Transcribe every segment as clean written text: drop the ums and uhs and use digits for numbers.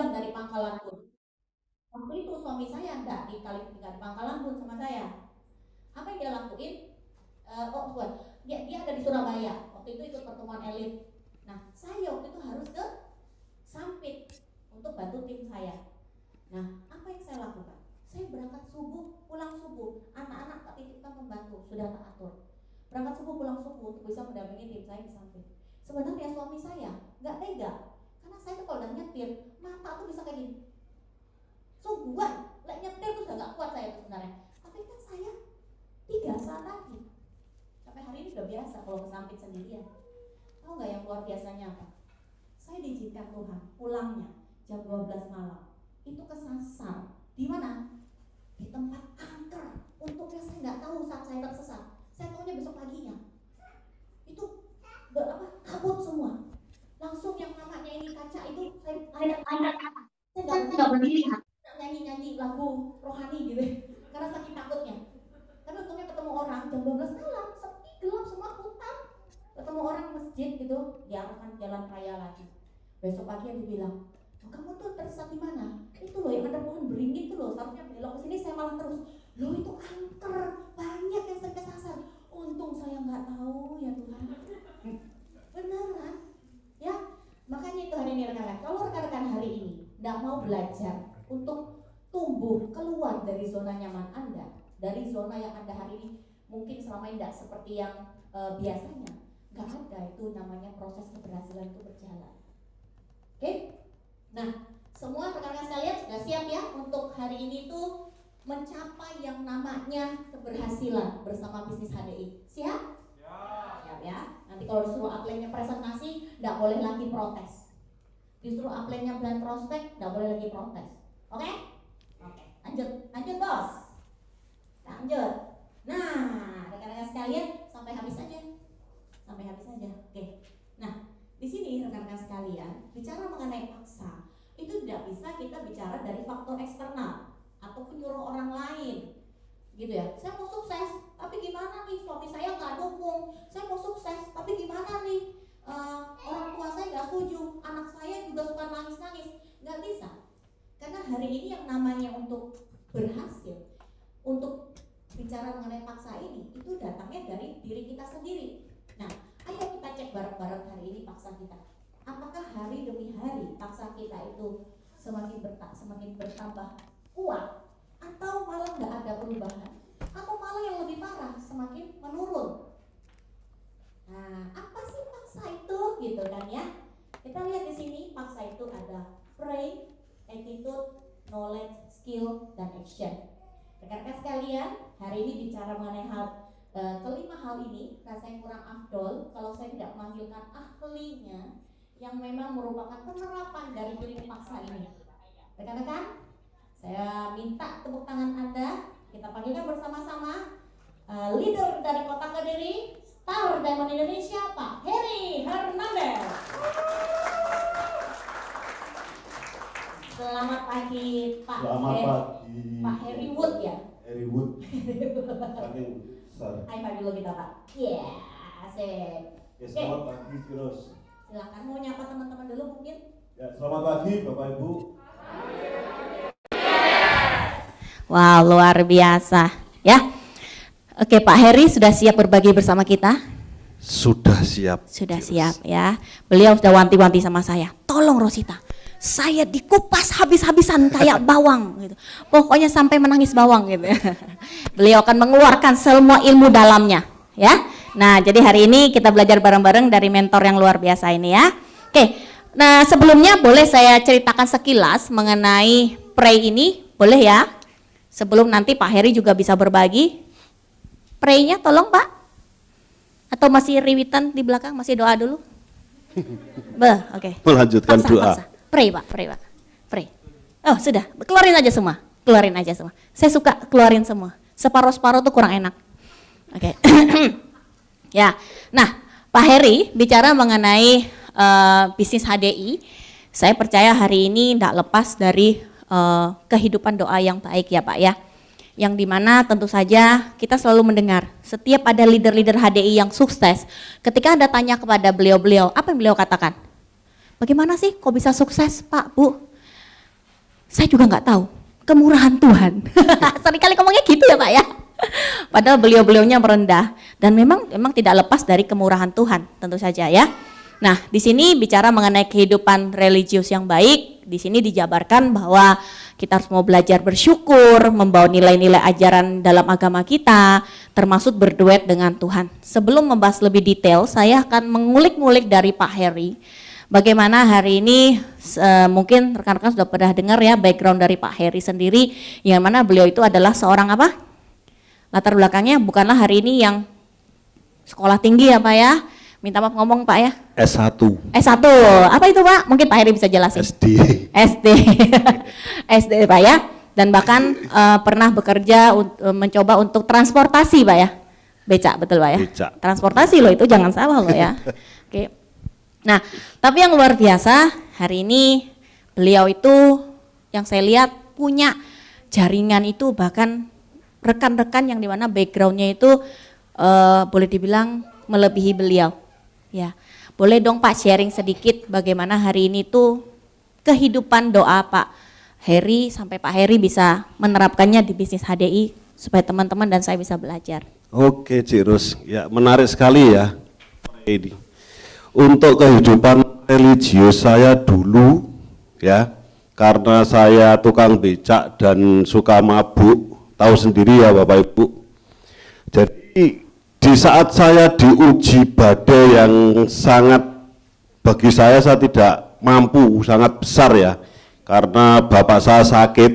jam dari Pangkalan Bun. Waktu itu suami saya enggak di Pangkalan Bun sama saya. Apa yang dia lakuin? Dia ada di Surabaya. Waktu itu ikut pertemuan elit. Nah, saya waktu itu harus ke Sampit untuk bantu tim saya. Nah, apa yang saya lakukan? Saya berangkat subuh, pulang subuh. Anak-anak tak titipkan pembantu, sudah tak atur. Berangkat subuh, pulang subuh untuk bisa mendampingi tim saya di Sampit. Sebenarnya suami saya nggak tega, karena saya tuh kalau udah nyetir, mata tuh bisa kayak gini. Sungguhan, nyetir tuh udah nggak kuat saya tuh sebenarnya. Tapi kan saya 3 saat lagi. Sampai hari ini udah biasa kalau ke Sampit sendirian. Tahu nggak yang luar biasanya apa? Saya diizinkan Tuhan pulangnya jam 12 malam. Itu kesasar. Di mana? Di tempat angker. Untungnya saya nggak tahu saat saya tersesat. Saya tahunya besok paginya. Itu kabut semua. Langsung yang namanya ini kaca itu saya nggak berdiri. Nyanyi lagu rohani gitu. Karena saking takutnya. Tapi untungnya ketemu orang jam 12 malam, sepi, gelap semua hutan. Ketemu orang masjid gitu, diarahkan jalan raya lagi. Besok pagi dia bilang, kamu tuh tersesat di mana? Itu loh yang ada pohon beringin itu loh, seharusnya belok ke sini, saya malah terus. Loh itu angker, banyak yang saya kesasar. Untung saya nggak tahu ya Tuhan. Beneran, ya. Makanya itu hari ini rekan-rekan. Kalau rekan-rekan hari ini nggak mau belajar untuk tumbuh keluar dari zona nyaman Anda, dari zona yang Anda hari ini mungkin selama ini tidak seperti yang biasanya, nggak ada itu namanya proses keberhasilan itu berjalan. Oke? Nah, semua rekan-rekan sekalian sudah siap ya untuk hari ini tuh mencapai yang namanya keberhasilan bersama bisnis HDI. Siap? Siap ya. Nanti kalau disuruh upline-nya presentasi, nggak boleh lagi protes. Disuruh upline-nya plan prospek, nggak boleh lagi protes. Oke? Oke. Lanjut bos. Lanjut. Nah, rekan-rekan sekalian sampai habis aja. Oke. Nah, di sini rekan-rekan sekalian bicara mengenai paksa, itu tidak bisa kita bicara dari faktor eksternal ataupun nyuruh orang lain, gitu ya. Saya mau sukses, tapi gimana nih suami saya nggak dukung. Saya mau sukses, tapi gimana nih orang tua saya nggak setuju, anak saya juga suka nangis-nangis. Nggak bisa, karena hari ini yang namanya untuk berhasil, untuk bicara mengenai paksa ini, itu datangnya dari diri kita sendiri. Nah, ayo kita cek bareng-bareng hari ini paksa kita. Apakah hari demi hari paksa kita itu semakin bertambah kuat, atau malah nggak ada perubahan, atau malah yang lebih parah semakin menurun? Nah, apa sih paksa itu, gitu kan ya? Kita lihat di sini paksa itu ada pray, attitude, knowledge, skill, dan action. Rekan-rekan sekalian, hari ini bicara mengenai kelima hal ini, rasanya kurang afdol kalau saya tidak memanggilkan ahlinya yang memang merupakan penerapan dari klinik paksa ini. Rekan-rekan, saya minta tepuk tangan Anda, kita panggilkan bersama-sama leader dari Kota Kediri, Star Diamond Indonesia, Pak Heri Hernandez. Selamat pagi Pak. Selamat pagi. Pak Heri Wood ya? Heri Wood. High five dulu kita Pak. Iya, asik. Ya, selamat pagi Firoz. Silakan mau nyapa teman-teman dulu mungkin. Ya, selamat pagi Bapak Ibu. Wow, luar biasa ya. Oke, Pak Heri sudah siap berbagi bersama kita? Sudah siap. Sudah siap ya. Beliau sudah wanti-wanti sama saya. Tolong Rosita, saya dikupas habis-habisan kayak bawang gitu. Pokoknya sampai menangis bawang gitu. Beliau akan mengeluarkan semua ilmu dalamnya ya. Nah, jadi hari ini kita belajar bareng-bareng dari mentor yang luar biasa ini ya. Oke. Nah, sebelumnya boleh saya ceritakan sekilas mengenai pray ini, boleh ya? Sebelum nanti Pak Heri juga bisa berbagi. Pray-nya tolong Pak. Atau masih riwitan di belakang, masih doa dulu? Oke. Melanjutkan doa. Paksa. Pray Pak. Pray. Oh sudah, keluarin aja semua. Saya suka keluarin semua. Separuh-separuh tuh kurang enak. Oke. Ya, nah Pak Heri bicara mengenai bisnis HDI. Saya percaya hari ini tidak lepas dari kehidupan doa yang baik ya Pak ya. Yang dimana tentu saja kita selalu mendengar setiap ada leader-leader HDI yang sukses. Ketika Anda tanya kepada beliau-beliau, apa yang beliau katakan? Bagaimana sih kok bisa sukses Pak, Bu? Saya juga nggak tahu, kemurahan Tuhan. Seringkali ngomongnya gitu ya Pak ya. Padahal beliau-beliaunya merendah dan memang tidak lepas dari kemurahan Tuhan tentu saja ya. Nah, di sini bicara mengenai kehidupan religius yang baik, di sini dijabarkan bahwa kita harus mau belajar bersyukur, membawa nilai-nilai ajaran dalam agama kita, termasuk berduet dengan Tuhan. Sebelum membahas lebih detail, saya akan mengulik-ngulik dari Pak Heri. Bagaimana hari ini, mungkin rekan-rekan sudah pernah dengar ya background dari Pak Heri sendiri, yang mana beliau itu adalah seorang apa? Latar belakangnya bukanlah hari ini yang sekolah tinggi ya Pak ya. Minta maaf ngomong Pak ya. S1. S1, apa itu Pak? Mungkin Pak Heri bisa jelasin. SD. SD, SD Pak ya. Dan bahkan pernah bekerja mencoba untuk transportasi Pak ya. Becak betul Pak ya. Becak. Transportasi loh itu jangan salah loh ya. Oke. Nah, tapi yang luar biasa hari ini beliau itu yang saya lihat punya jaringan itu bahkan rekan-rekan yang dimana backgroundnya itu boleh dibilang melebihi beliau. Ya, boleh dong Pak sharing sedikit bagaimana hari ini tuh kehidupan doa Pak Heri sampai Pak Heri bisa menerapkannya di bisnis HDI supaya teman-teman dan saya bisa belajar. Oke Cik Ros, ya menarik sekali ya ini. Untuk kehidupan religius saya dulu ya, karena saya tukang becak dan suka mabuk, tahu sendiri ya Bapak Ibu. Jadi di saat saya diuji badai yang sangat bagi saya tidak mampu, sangat besar ya, karena bapak saya sakit,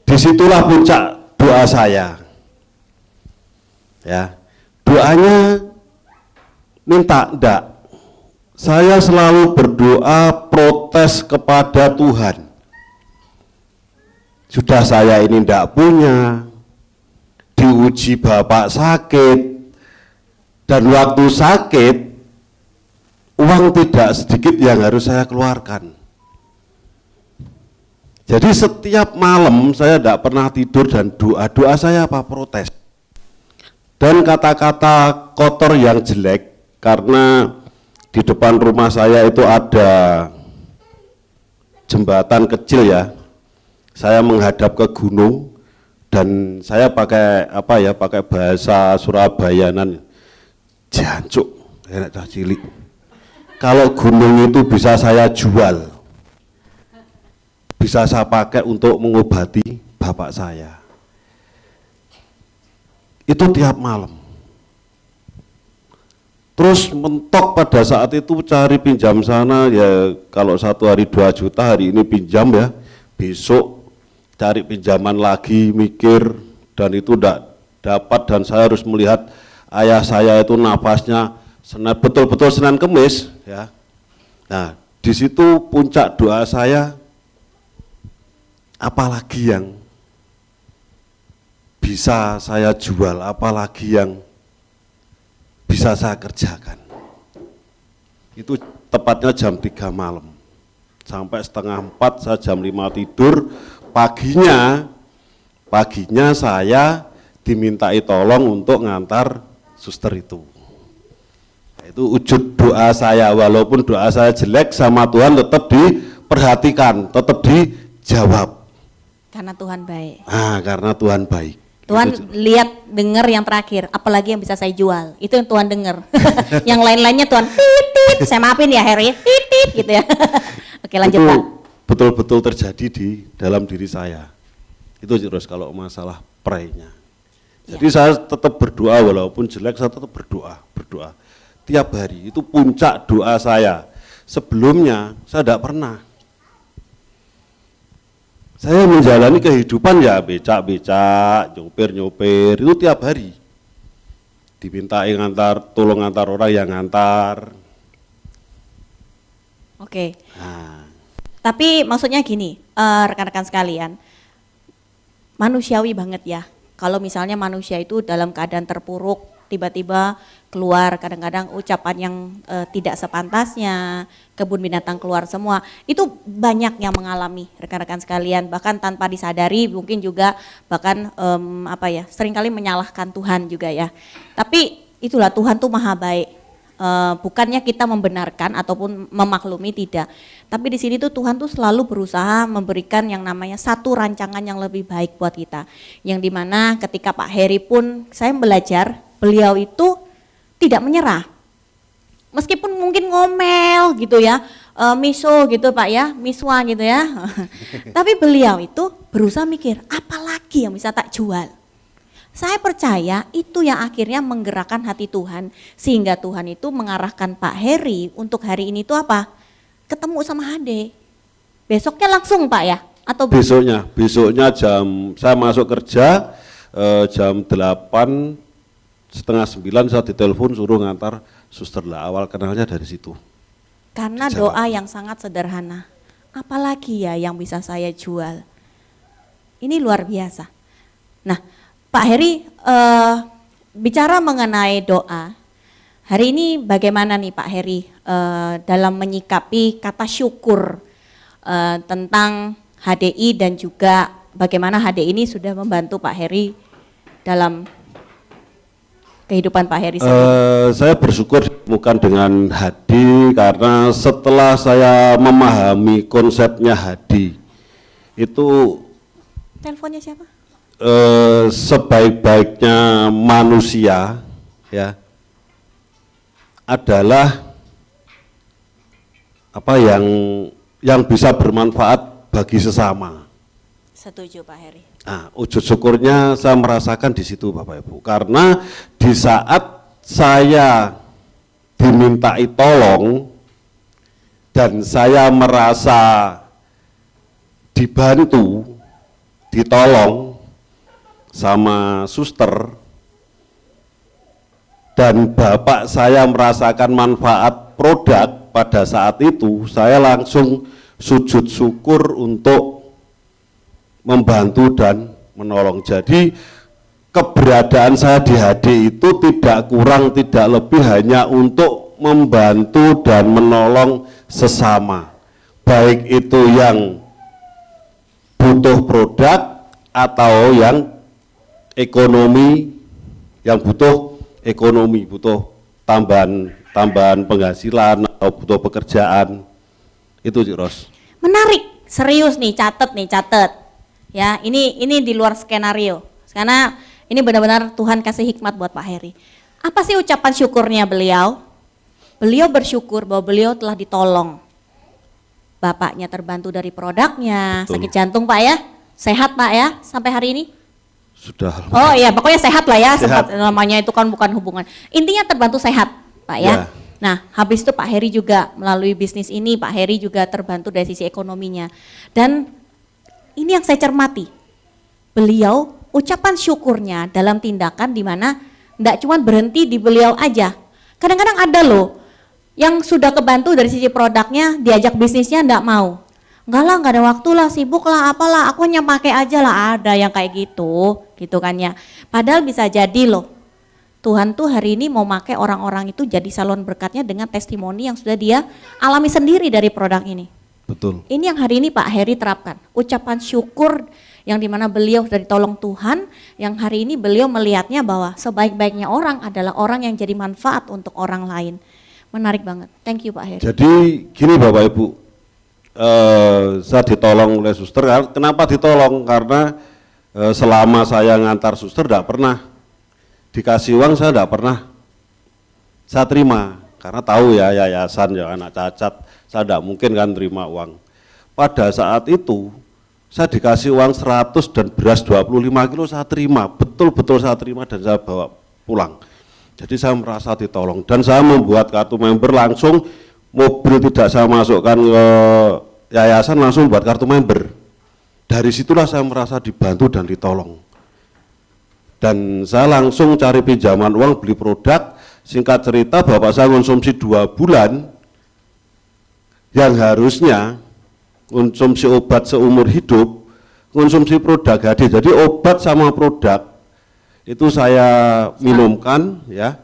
disitulah puncak doa saya. Ya, doanya minta enggak. Saya selalu berdoa protes kepada Tuhan. Sudah saya ini enggak punya, diuji bapak sakit, dan waktu sakit, uang tidak sedikit yang harus saya keluarkan. Jadi setiap malam saya tidak pernah tidur dan doa saya apa? Protes. Dan kata-kata kotor yang jelek, karena di depan rumah saya itu ada jembatan kecil ya. Saya menghadap ke gunung dan saya pakai apa ya? Pakai bahasa Surabayanan. Jancuk, enak cah cilik. Kalau gunung itu bisa saya jual, bisa saya pakai untuk mengobati bapak saya. Itu tiap malam. Terus mentok pada saat itu cari pinjam sana ya, kalau 1 hari 2 juta, hari ini pinjam ya, besok cari pinjaman lagi, mikir, dan itu tidak dapat. Dan saya harus melihat ayah saya itu nafasnya betul-betul Senin Kemis ya. Nah, di situ puncak doa saya, apalagi yang bisa saya jual, apalagi yang bisa saya kerjakan. Itu tepatnya jam 3 malam. Sampai setengah 4 saya jam 5 tidur, paginya saya dimintai tolong untuk ngantar suster itu. Itu wujud doa saya, walaupun doa saya jelek sama Tuhan tetap diperhatikan, tetap dijawab. Karena Tuhan baik. Karena Tuhan baik. Tuhan itu, lihat, dengar yang terakhir, apalagi yang bisa saya jual. Itu yang Tuhan dengar. Yang lain-lainnya Tuhan titit, saya maafin ya Heri, titit gitu ya. Oke lanjut itu Pak. Betul-betul terjadi di dalam diri saya. Itu terus kalau masalah pray-nya. Jadi saya tetap berdoa, walaupun jelek saya tetap berdoa. Tiap hari, itu puncak doa saya. Sebelumnya saya tidak pernah. Saya menjalani kehidupan ya becak-becak, nyopir-nyopir, itu tiap hari. Dimintai ngantar, tolong ngantar orang yang ngantar. Oke. Tapi maksudnya gini, rekan-rekan sekalian, manusiawi banget ya. Kalau misalnya manusia itu dalam keadaan terpuruk, tiba-tiba keluar kadang-kadang ucapan yang tidak sepantasnya, kebun binatang keluar semua, itu banyak yang mengalami rekan-rekan sekalian, bahkan tanpa disadari mungkin juga bahkan seringkali menyalahkan Tuhan juga ya. Tapi itulah Tuhan tuh maha baik. bukannya kita membenarkan ataupun memaklumi, tidak. Tapi di sini tuh Tuhan tuh selalu berusaha memberikan yang namanya satu rancangan yang lebih baik buat kita. Yang dimana ketika Pak Heri pun saya belajar, beliau itu tidak menyerah. Meskipun mungkin ngomel gitu ya, miso gitu Pak ya, miswa gitu ya. Tapi beliau itu berusaha mikir, apa lagi yang bisa tak jual? Saya percaya itu yang akhirnya menggerakkan hati Tuhan, sehingga Tuhan itu mengarahkan Pak Heri untuk hari ini tuh apa? Ketemu sama Hade. Besoknya langsung Pak ya? Atau besoknya saya masuk kerja jam 8, setengah 9 saya ditelepon suruh ngantar suster lah. Awal kenalnya dari situ. Karena doa yang sangat sederhana. Apalagi ya yang bisa saya jual? Ini luar biasa. Nah, Pak Heri, bicara mengenai doa, hari ini bagaimana nih Pak Heri dalam menyikapi kata syukur tentang HDI dan juga bagaimana HDI ini sudah membantu Pak Heri dalam kehidupan Pak Heri sendiri? Saya bersyukur bukan dengan HDI karena setelah saya memahami konsepnya HDI itu. Teleponnya siapa? Sebaik-baiknya manusia ya adalah apa yang bisa bermanfaat bagi sesama. Setuju Pak Heri. Nah, wujud syukurnya saya merasakan di situ Bapak Ibu, karena di saat saya dimintai tolong dan saya merasa dibantu, ditolong sama suster, dan bapak saya merasakan manfaat produk pada saat itu, saya langsung sujud syukur untuk membantu dan menolong. Jadi keberadaan saya di HD itu tidak kurang tidak lebih hanya untuk membantu dan menolong sesama, baik itu yang butuh produk atau yang ekonomi, yang butuh ekonomi, butuh tambahan penghasilan atau butuh pekerjaan. Itu Cik Ros. Menarik, serius nih, catet. Ya, ini di luar skenario. Karena ini benar-benar Tuhan kasih hikmat buat Pak Heri. Apa sih ucapan syukurnya beliau? Beliau bersyukur bahwa beliau telah ditolong. Bapaknya terbantu dari produknya, betul. Sakit jantung Pak ya? Sehat Pak ya sampai hari ini? Sudah. Oh iya, pokoknya sehat lah ya, sehat. Namanya itu kan bukan hubungan. Intinya terbantu sehat, Pak ya. Nah, habis itu Pak Heri juga melalui bisnis ini, Pak Heri juga terbantu dari sisi ekonominya. Dan ini yang saya cermati, beliau ucapan syukurnya dalam tindakan di mana enggak cuma berhenti di beliau aja. Kadang-kadang ada loh yang sudah kebantu dari sisi produknya, diajak bisnisnya enggak mau. Enggak lah, enggak ada waktu lah, sibuk lah, apalah, aku hanya pakai aja lah, ada yang kayak gitu kan ya. Padahal bisa jadi loh, Tuhan tuh hari ini mau pakai orang-orang itu jadi salon berkatnya dengan testimoni yang sudah dia alami sendiri dari produk ini. Betul. Ini yang hari ini Pak Heri terapkan, ucapan syukur yang dimana beliau dari tolong Tuhan, yang hari ini beliau melihatnya bahwa sebaik-baiknya orang adalah orang yang jadi manfaat untuk orang lain. Menarik banget, thank you Pak Heri. Jadi gini Bapak Ibu, saya ditolong oleh suster. Kenapa ditolong? Karena selama saya ngantar suster tidak pernah dikasih uang, saya tidak pernah saya terima, karena tahu ya yayasan ya anak cacat, saya tidak mungkin kan terima uang. Pada saat itu saya dikasih uang 100 dan beras 25 kilo saya terima, betul-betul saya terima dan saya bawa pulang. Jadi saya merasa ditolong dan saya membuat kartu member langsung. Mobil tidak saya masukkan ke yayasan, langsung buat kartu member. Dari situlah saya merasa dibantu dan ditolong. Dan saya langsung cari pinjaman uang beli produk. Singkat cerita bapak saya konsumsi 2 bulan yang harusnya konsumsi obat seumur hidup, konsumsi produk HD. Jadi obat sama produk itu saya minumkan ya.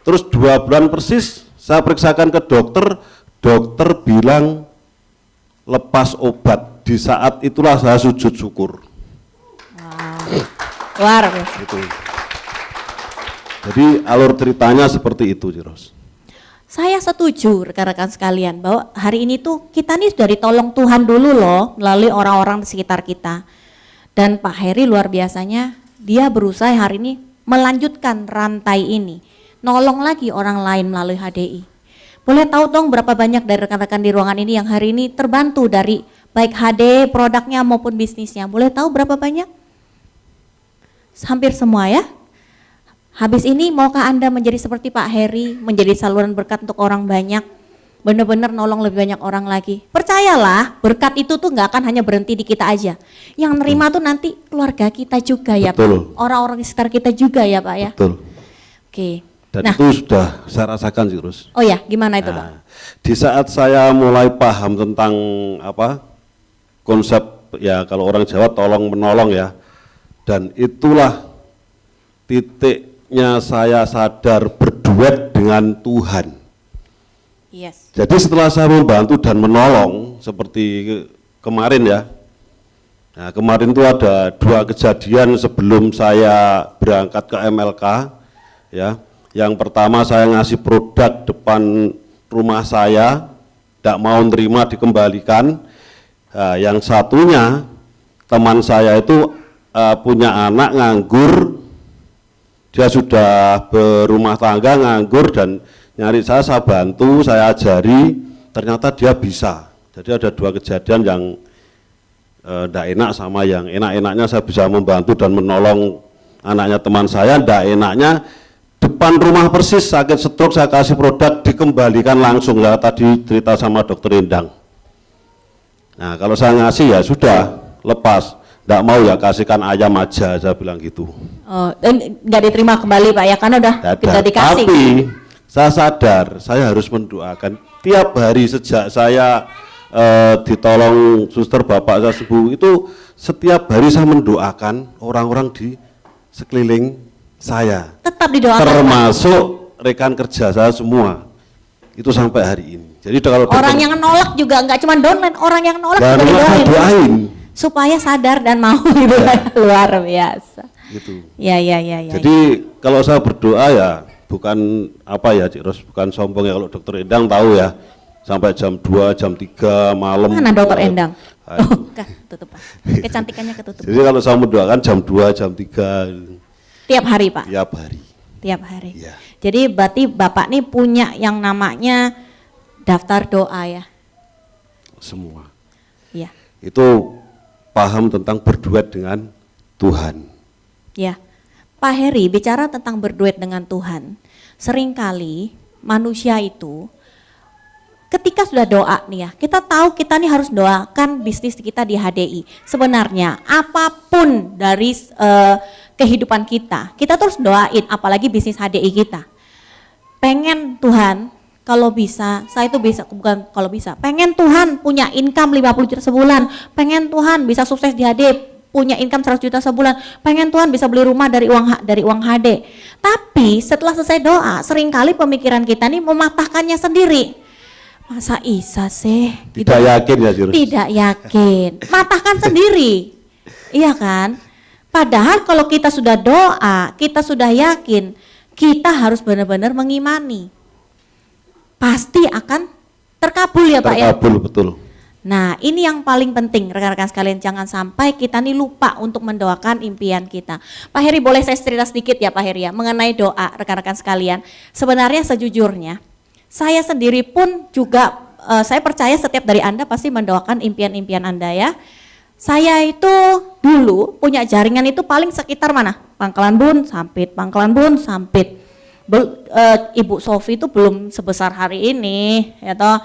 Terus 2 bulan persis saya periksakan ke dokter, dokter bilang lepas obat. Di saat itulah saya sujud syukur. Wow. Luar biasa. Gitu. Jadi alur ceritanya seperti itu, Ciros. Saya setuju rekan-rekan sekalian bahwa hari ini tuh kita nih sudah ditolong Tuhan dulu loh melalui orang-orang di sekitar kita. Dan Pak Heri luar biasanya dia berusaha hari ini melanjutkan rantai ini, nolong lagi orang lain melalui HDI. Boleh tahu dong berapa banyak dari rekan-rekan di ruangan ini yang hari ini terbantu dari baik HD, produknya maupun bisnisnya? Boleh tahu berapa banyak? Hampir semua ya. Habis ini maukah Anda menjadi seperti Pak Heri, menjadi saluran berkat untuk orang banyak, benar-benar nolong lebih banyak orang lagi? Percayalah, berkat itu tuh nggak akan hanya berhenti di kita aja. Yang nerima tuh nanti keluarga kita juga ya Betul. Pak, orang-orang di sekitar kita juga ya Pak ya. Betul. Oke. Dan Nah, itu sudah saya rasakan sih, Rus. oh ya, gimana itu Pak? Nah, di saat saya mulai paham tentang konsep ya kalau orang Jawa tolong menolong ya, dan itulah titiknya saya sadar berduet dengan Tuhan. Yes. Jadi setelah saya membantu dan menolong seperti kemarin ya, nah kemarin itu ada 2 kejadian sebelum saya berangkat ke MLK ya. Yang pertama saya ngasih produk depan rumah saya, tidak mau nerima dikembalikan. Nah, yang satunya teman saya itu punya anak nganggur, dia sudah berumah tangga nganggur dan nyari saya bantu, saya ajari, ternyata dia bisa. Jadi ada 2 kejadian yang tidak enak sama yang enak-enaknya saya bisa membantu dan menolong anaknya teman saya, tidak enaknya depan rumah persis sakit stroke saya kasih produk dikembalikan langsung, ya tadi cerita sama dokter Endang. Nah kalau saya ngasih ya sudah lepas, tidak mau ya kasihkan ayam aja, saya bilang gitu. Oh, dan nggak diterima kembali Pak ya, karena udah kita dikasih. Tapi saya sadar saya harus mendoakan tiap hari sejak saya ditolong suster bapak saya sembuh itu, setiap hari saya mendoakan orang-orang di sekeliling saya. Tetap didoakan. Termasuk rekan kerja saya semua. Itu sampai hari ini. Jadi kalau orang yang nolak juga nggak cuma downline, orang yang nolak dan juga doain supaya sadar dan mau gitu ya. Luar biasa. Gitu. Ya. Jadi kalau saya berdoa ya bukan Cik Ros, bukan sombong ya, kalau dokter Endang tahu ya sampai jam 2, jam 3 malam. Mana dokter Endang? Oh, tutup Pak. Kecantikannya ketutup. Jadi kalau saya mendoakan jam 2, jam 3 tiap hari Pak? Tiap hari. Tiap hari. Ya. Jadi berarti Bapak nih punya yang namanya daftar doa ya? Semua. Iya. Itu paham tentang berduet dengan Tuhan. Ya. Pak Heri bicara tentang berduet dengan Tuhan. Seringkali manusia itu ketika sudah doa nih ya, kita tahu kita nih harus doakan bisnis kita di HDI. Sebenarnya apapun dari kehidupan kita terus doain, apalagi bisnis HDI kita. Pengen Tuhan, kalau bisa, saya itu bisa, bukan kalau bisa, pengen Tuhan punya income 50 juta sebulan, pengen Tuhan bisa sukses di HDI, punya income 100 juta sebulan, pengen Tuhan bisa beli rumah dari uang HD. Tapi setelah selesai doa, seringkali pemikiran kita nih mematahkannya sendiri. Masa isa sih? Tidak yakin ya Jurus? Tidak yakin, matahkan sendiri, iya kan? Padahal kalau kita sudah doa, kita sudah yakin, kita harus benar-benar mengimani. Pasti akan terkabul ya Pak ya? Terkabul, betul. Nah ini yang paling penting rekan-rekan sekalian, jangan sampai kita nih lupa untuk mendoakan impian kita. Pak Heri boleh saya cerita sedikit ya Pak Heri ya, mengenai doa rekan-rekan sekalian. Sebenarnya sejujurnya, saya sendiri pun juga, saya percaya setiap dari Anda pasti mendoakan impian-impian Anda ya. Saya itu dulu punya jaringan itu paling sekitar mana? Pangkalan Bun, Sampit, Pangkalan Bun, Sampit. Ibu Sofi itu belum sebesar hari ini, ya toh.